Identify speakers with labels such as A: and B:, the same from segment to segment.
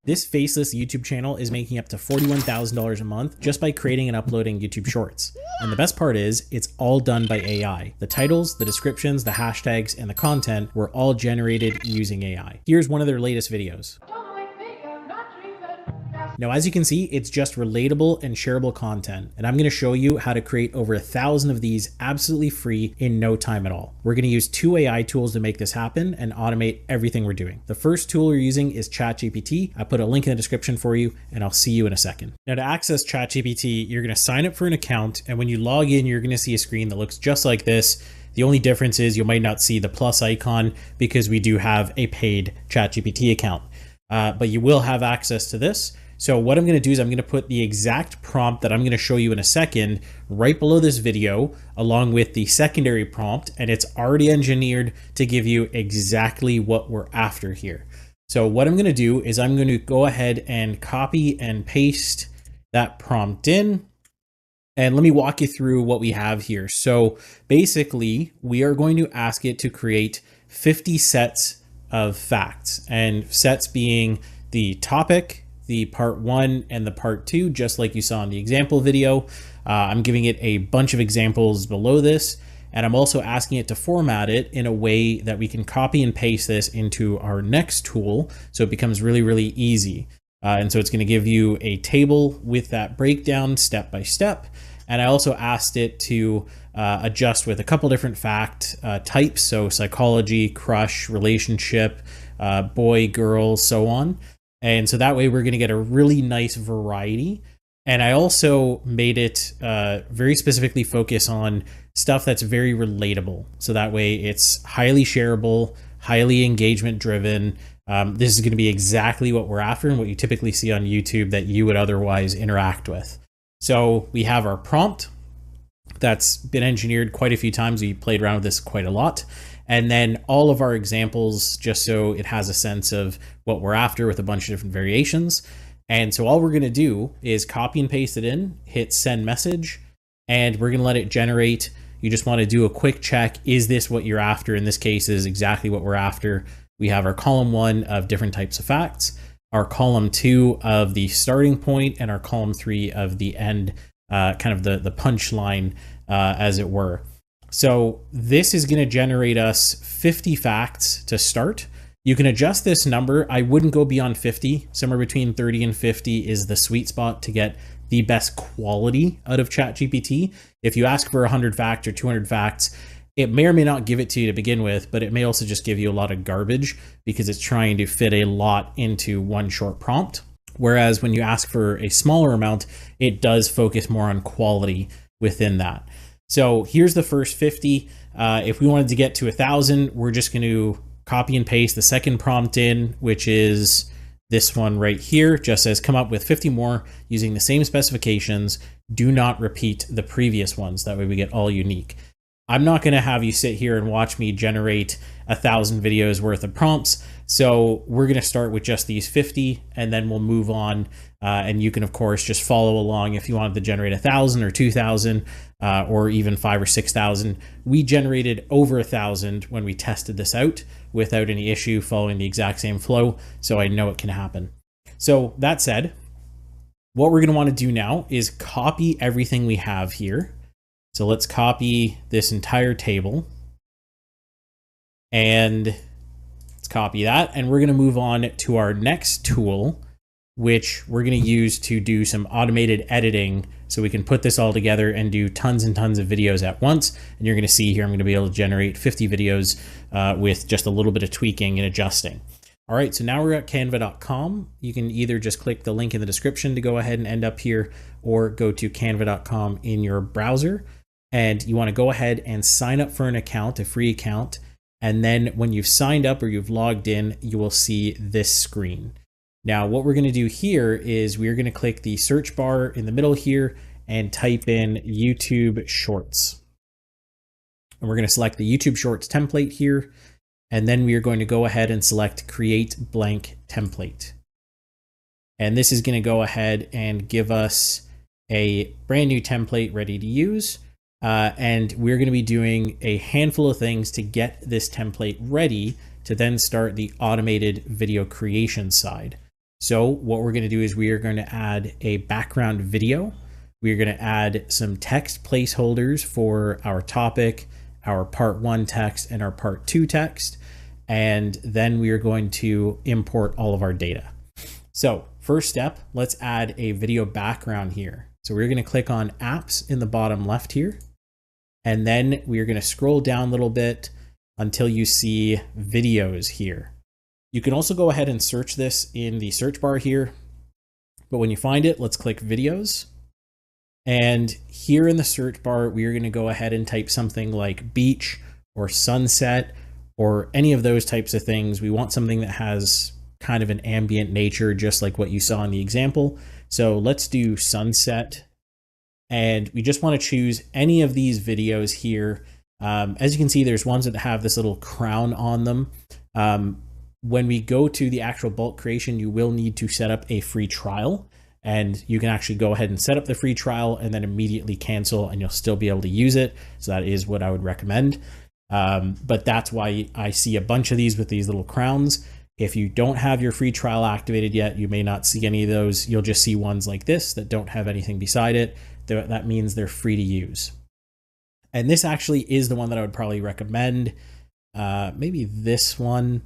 A: This faceless YouTube channel is making up to $41,000 a month just by creating and uploading YouTube Shorts. And the best part is, it's all done by AI. The titles, the descriptions, the hashtags, and the content were all generated using AI. Here's one of their latest videos. Now, as you can see, it's just relatable and shareable content, and I'm going to show you how to create over 1,000 of these absolutely free in no time at all. We're going to use 2 AI tools to make this happen and automate everything we're doing. The first tool we're using is ChatGPT. I put a link in the description for you, and I'll see you in a second. Now, to access ChatGPT, you're going to sign up for an account, and when you log in, you're going to see a screen that looks just like this. The only difference is you might not see the plus icon because we do have a paid ChatGPT account, but you will have access to this. So what I'm going to do is I'm going to put the exact prompt that I'm going to show you in a second right below this video, along with the secondary prompt, and it's already engineered to give you exactly what we're after here. So what I'm going to do is I'm going to go ahead and copy and paste that prompt in. And let me walk you through what we have here. So basically, we are going to ask it to create 50 sets of facts, and sets being the topic, the part 1 and the part 2, just like you saw in the example video. I'm giving it a bunch of examples below this, and I'm also asking it to format it in a way that we can copy and paste this into our next tool, so it becomes really, really easy. And so it's going to give you a table with that breakdown step by step. And I also asked it to adjust with a couple different fact types, so psychology, crush, relationship, boy, girl, so on. And so that way we're going to get a really nice variety. And I also made it very specifically focus on stuff that's very relatable. So that way it's highly shareable, highly engagement driven. This is going to be exactly what we're after and what you typically see on YouTube that you would otherwise interact with. So we have our prompt that's been engineered quite a few times. We played around with this quite a lot. And then all of our examples, just so it has a sense of what we're after with a bunch of different variations. And so all we're going to do is copy and paste it in, hit send message, and we're going to let it generate. You just want to do a quick check. Is this what you're after? In this case, is exactly what we're after. We have our column 1 of different types of facts, our column 2 of the starting point, and our column 3 of the end, kind of the punchline, as it were. So this is going to generate us 50 facts to start. You can adjust this number. I wouldn't go beyond 50. Somewhere between 30 and 50 is the sweet spot to get the best quality out of ChatGPT. If you ask for 100 facts or 200 facts, it may or may not give it to you to begin with, but it may also just give you a lot of garbage because it's trying to fit a lot into one short prompt. Whereas when you ask for a smaller amount, it does focus more on quality within that. So here's the first 50. If we wanted to get to 1,000, we're just going to copy and paste the second prompt in, which is this one right here. Just says come up with 50 more using the same specifications. Do not repeat the previous ones. That way we get all unique. I'm not going to have you sit here and watch me generate 1,000 videos worth of prompts. So we're going to start with just these 50, and then we'll move on. And you can, of course, just follow along if you wanted to generate 1,000 or 2,000 or even 5,000 or 6,000. We generated over 1,000 when we tested this out without any issue, following the exact same flow. So I know it can happen. So that said, what we're going to want to do now is copy everything we have here. So let's copy this entire table, and let's copy that. And we're going to move on to our next tool, which we're going to use to do some automated editing so we can put this all together and do tons and tons of videos at once. And you're going to see here, I'm going to be able to generate 50 videos with just a little bit of tweaking and adjusting. All right, so now we're at canva.com. You can either just click the link in the description to go ahead and end up here, or go to canva.com in your browser. And you want to go ahead and sign up for an account, a free account. And then when you've signed up or you've logged in, you will see this screen. Now, what we're going to do here is we're going to click the search bar in the middle here and type in YouTube Shorts. And we're going to select the YouTube Shorts template here. And then we are going to go ahead and select Create Blank Template. And this is going to go ahead and give us a brand new template ready to use. And we're going to be doing a handful of things to get this template ready to then start the automated video creation side. So what we're going to do is we are going to add a background video. We're going to add some text placeholders for our topic, our part 1 text, and our part 2 text. And then we are going to import all of our data. So first step, let's add a video background here. So we're going to click on apps in the bottom left here. And then we're going to scroll down a little bit until you see videos here. You can also go ahead and search this in the search bar here. But when you find it, let's click videos. And here in the search bar, we are going to go ahead and type something like beach or sunset or any of those types of things. We want something that has kind of an ambient nature, just like what you saw in the example. So let's do sunset. And we just want to choose any of these videos here. As you can see, there's ones that have this little crown on them. When we go to the actual bulk creation, you will need to set up a free trial. And you can actually go ahead and set up the free trial and then immediately cancel, and you'll still be able to use it. So that is what I would recommend. But that's why I see a bunch of these with these little crowns. If you don't have your free trial activated yet, you may not see any of those. You'll just see ones like this that don't have anything beside it. That means they're free to use. And this actually is the one that I would probably recommend. Maybe this one,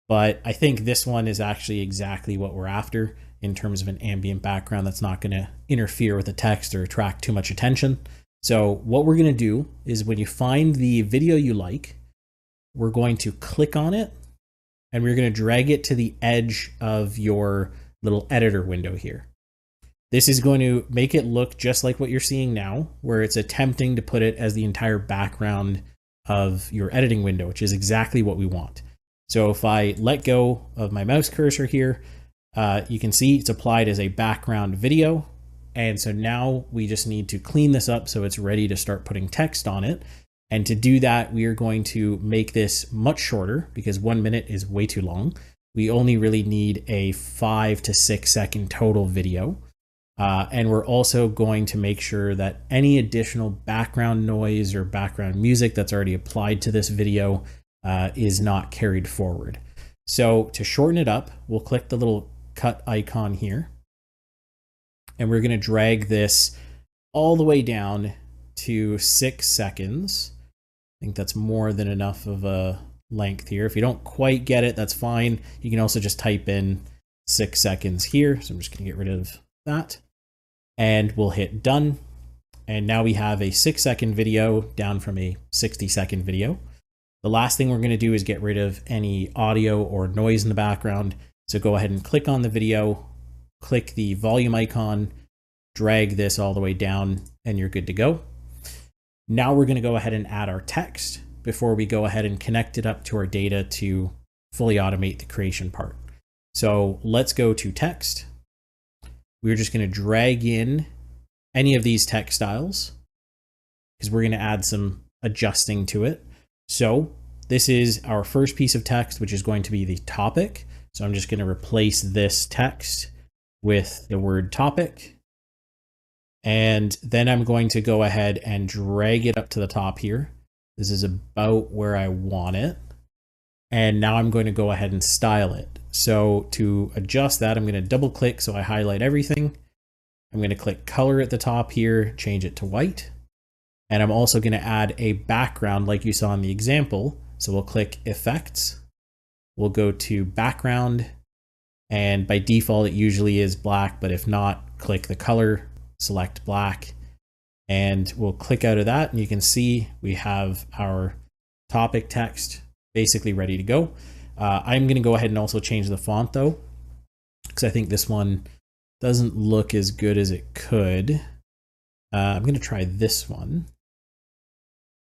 A: but I think this one is actually exactly what we're after in terms of an ambient background that's not going to interfere with the text or attract too much attention. So what we're going to do is when you find the video you like, we're going to click on it and we're going to drag it to the edge of your little editor window here. This is going to make it look just like what you're seeing now, where it's attempting to put it as the entire background of your editing window, which is exactly what we want. So if I let go of my mouse cursor here, you can see it's applied as a background video. And so now we just need to clean this up so it's ready to start putting text on it. And to do that, we are going to make this much shorter because 1 minute is way too long. We only really need a 5 to 6 second total video. And we're also going to make sure that any additional background noise or background music that's already applied to this video is not carried forward. So to shorten it up, we'll click the little cut icon here. And we're going to drag this all the way down to 6 seconds. I think that's more than enough of a length here. If you don't quite get it, that's fine. You can also just type in 6 seconds here. So I'm just going to get rid of that. And we'll hit done. And now we have a 6 second video down from a 60-second video. The last thing we're going to do is get rid of any audio or noise in the background. So go ahead and click on the video, click the volume icon, drag this all the way down, and you're good to go. Now we're going to go ahead and add our text before we go ahead and connect it up to our data to fully automate the creation part. So let's go to text. We're just going to drag in any of these text styles because we're going to add some adjusting to it. So this is our first piece of text, which is going to be the topic. So I'm just going to replace this text with the word topic. And then I'm going to go ahead and drag it up to the top here. This is about where I want it. And now I'm going to go ahead and style it. So to adjust that, I'm going to double click so I highlight everything. I'm going to click color at the top here, change it to white. And I'm also going to add a background like you saw in the example. So we'll click effects. We'll go to background. And by default, it usually is black, but if not, click the color, select black. And we'll click out of that. And you can see we have our topic text basically ready to go. I'm going to go ahead and also change the font though, because I think this one doesn't look as good as it could. I'm going to try this one.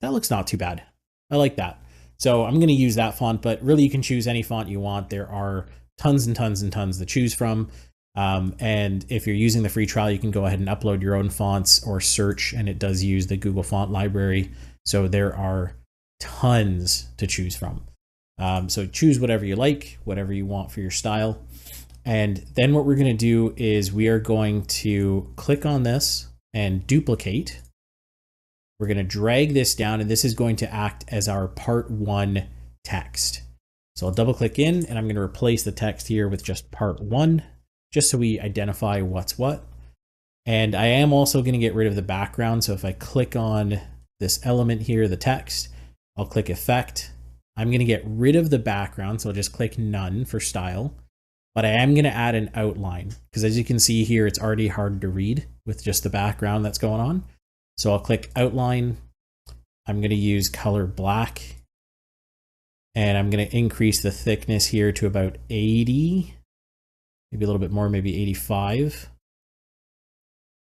A: That looks not too bad. I like that. So I'm going to use that font, but really you can choose any font you want. There are tons and tons and tons to choose from. And if you're using the free trial, you can go ahead and upload your own fonts or search, and it does use the Google font library. So there are tons to choose from. So choose whatever you like, whatever you want for your style. And then what we're going to do is we are going to click on this and duplicate. We're going to drag this down, and this is going to act as our part 1 text. So I'll double click in and I'm going to replace the text here with just part 1, just so we identify what's what. And I am also going to get rid of the background. So if I click on this element here, the text, I'll click effect. I'm going to get rid of the background. So I'll just click none for style, but I am going to add an outline because as you can see here, it's already hard to read with just the background that's going on. So I'll click outline. I'm going to use color black and I'm going to increase the thickness here to about 80, maybe a little bit more, maybe 85.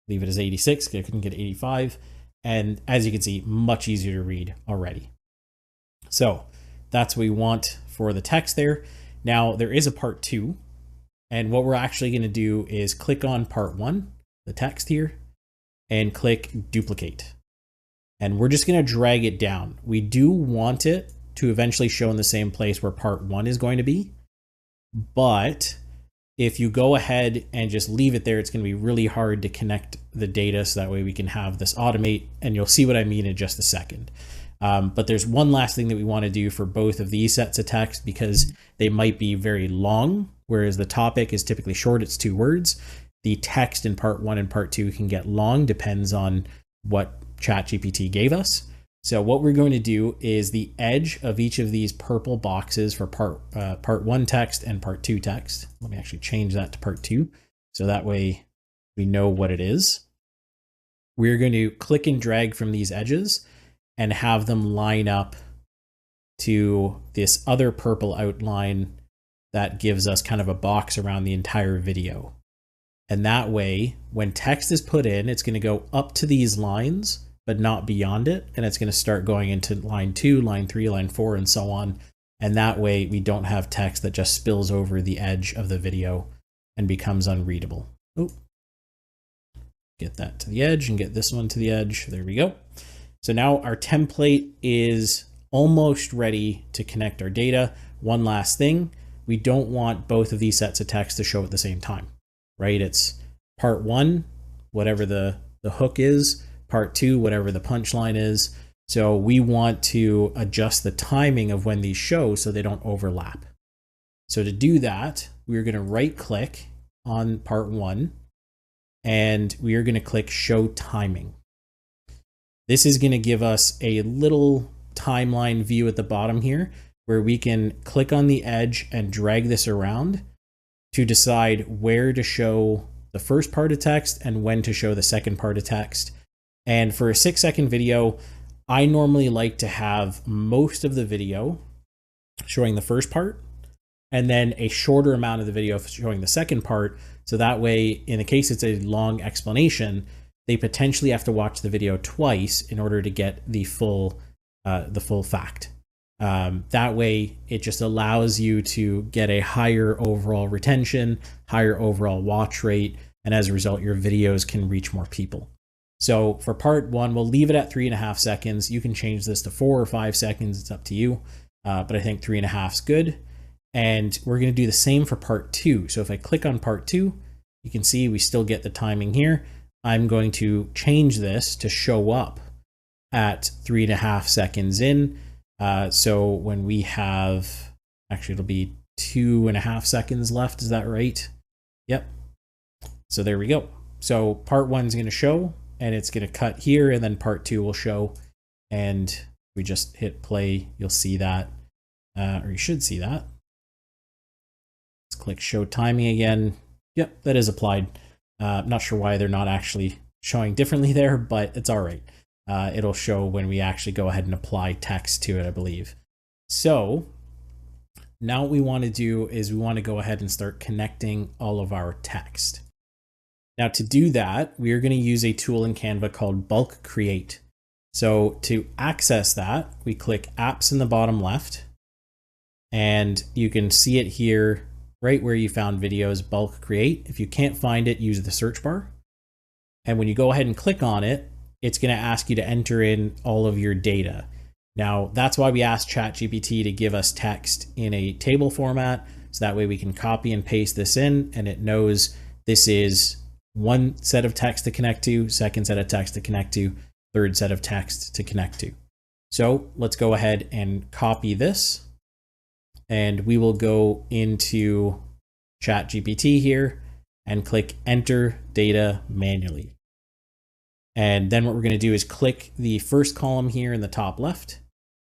A: Leave it as 86, I couldn't get 85. And as you can see, much easier to read already. So that's what we want for the text there. Now there is a part 2. And what we're actually going to do is click on part 1, the text here, and click duplicate. And we're just going to drag it down. We do want it to eventually show in the same place where part 1 is going to be. But if you go ahead and just leave it there, it's going to be really hard to connect the data. So that way we can have this automate, and you'll see what I mean in just a second. But there's one last thing that we want to do for both of these sets of text because they might be very long, whereas the topic is typically short, it's 2 words. The text in part 1 and part 2 can get long, depends on what ChatGPT gave us. So what we're going to do is the edge of each of these purple boxes for part 1 text and part 2 text. Let me actually change that to part 2. So that way we know what it is. We're going to click and drag from these edges and have them line up to this other purple outline that gives us kind of a box around the entire video. And that way, when text is put in, it's going to go up to these lines, but not beyond it. And it's going to start going into line 2, line 3, line 4, and so on. And that way we don't have text that just spills over the edge of the video and becomes unreadable. Oh, get that to the edge and get this one to the edge. There we go. So now our template is almost ready to connect our data. One last thing, we don't want both of these sets of text to show at the same time, right? It's part 1, whatever the hook is, part 2, whatever the punchline is. So we want to adjust the timing of when these show so they don't overlap. So to do that, we're going to right click on part 1 and we are going to click show timing. This is going to give us a little timeline view at the bottom here where we can click on the edge and drag this around to decide where to show the first part of text and when to show the second part of text. And for a 6-second video, I normally like to have most of the video showing the first part and then a shorter amount of the video showing the second part. So that way, in the case it's a long explanation, they potentially have to watch the video twice in order to get the full fact. That way, it just allows you to get a higher overall retention, higher overall watch rate, and as a result, your videos can reach more people. So for part 1, we'll leave it at 3.5 seconds. You can change this to 4 or 5 seconds. It's up to you. But I think 3.5 is good. And we're going to do the same for part 2. So if I click on part 2, you can see we still get the timing here. I'm going to change this to show up at 3.5 seconds in. So when we have, actually it'll be 2.5 seconds left. Is that right? Yep. So there we go. So part 1 is going to show and it's going to cut here and then part 2 will show and we just hit play. You'll see that, or you should see that. Let's click show timing again. Yep, that is applied. I'm not sure why they're not actually showing differently there, but it's all right. It'll show when we actually go ahead and apply text to it, I believe. So now what we want to do is we want to go ahead and start connecting all of our text. Now to do that, we are going to use a tool in Canva called Bulk Create. So to access that, we click Apps in the bottom left, and you can see it here right where you found videos, Bulk Create. If you can't find it, use the search bar. And when you go ahead and click on it, it's going to ask you to enter in all of your data. Now, that's why we asked ChatGPT to give us text in a table format. So that way we can copy and paste this in and it knows this is one set of text to connect to, second set of text to connect to, third set of text to connect to. So let's go ahead and copy this and we will go into ChatGPT here and click enter data manually. And then what we're going to do is click the first column here in the top left,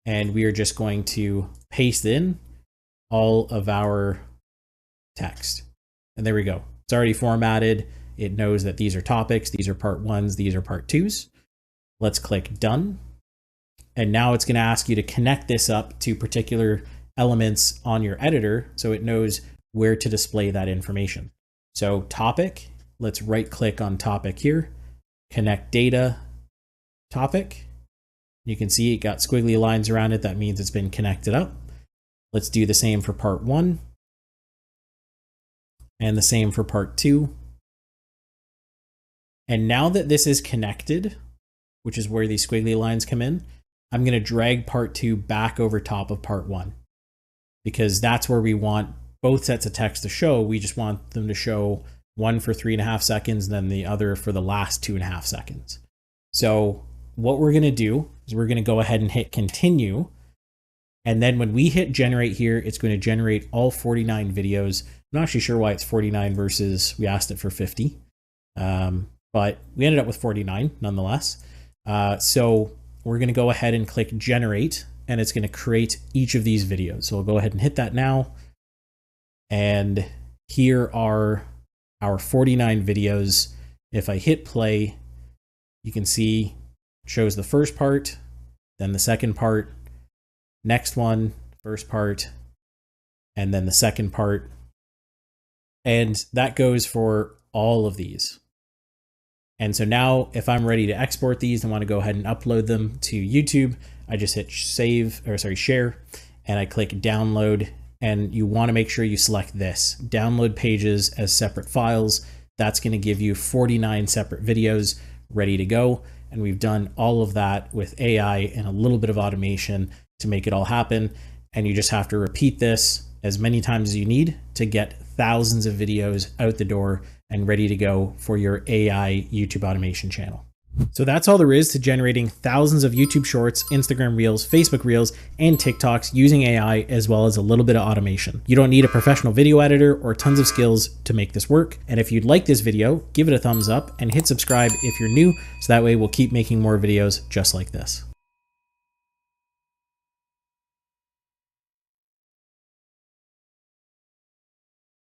A: and we are just going to paste in all of our text. And there we go. It's already formatted. It knows that these are topics, these are part ones, these are part twos. Let's click done. And now it's going to ask you to connect this up to particular elements on your editor so it knows where to display that information. So topic, let's right click on topic here, connect data, topic. You can see it got squiggly lines around it. That means it's been connected up. Let's do the same for part one and the same for part two. And now that this is connected, which is where these squiggly lines come in, I'm going to drag part two back over top of part one, because that's where we want both sets of text to show. We just want them to show one for 3.5 seconds and then the other for the last 2.5 seconds. So what we're going to do is we're going to go ahead and hit continue. And then when we hit generate here, it's going to generate all 49 videos. I'm not actually sure why it's 49 versus we asked it for 50. But we ended up with 49 nonetheless. So we're going to go ahead and click generate, and it's going to create each of these videos. So we'll go ahead and hit that now. And here are our 49 videos. If I hit play, you can see it shows the first part, then the second part, next one, first part, and then the second part. And that goes for all of these. And so now if I'm ready to export these and want to go ahead and upload them to YouTube, I just hit share, and I click download. And you want to make sure you select this, download pages as separate files. That's going to give you 49 separate videos ready to go. And we've done all of that with AI and a little bit of automation to make it all happen. And you just have to repeat this as many times as you need to get thousands of videos out the door and ready to go for your AI YouTube automation channel. So that's all there is to generating thousands of YouTube Shorts, Instagram Reels, Facebook Reels, and TikToks using AI, as well as a little bit of automation. You don't need a professional video editor or tons of skills to make this work. And if you'd like this video, give it a thumbs up and hit subscribe if you're new, so that way we'll keep making more videos just like this.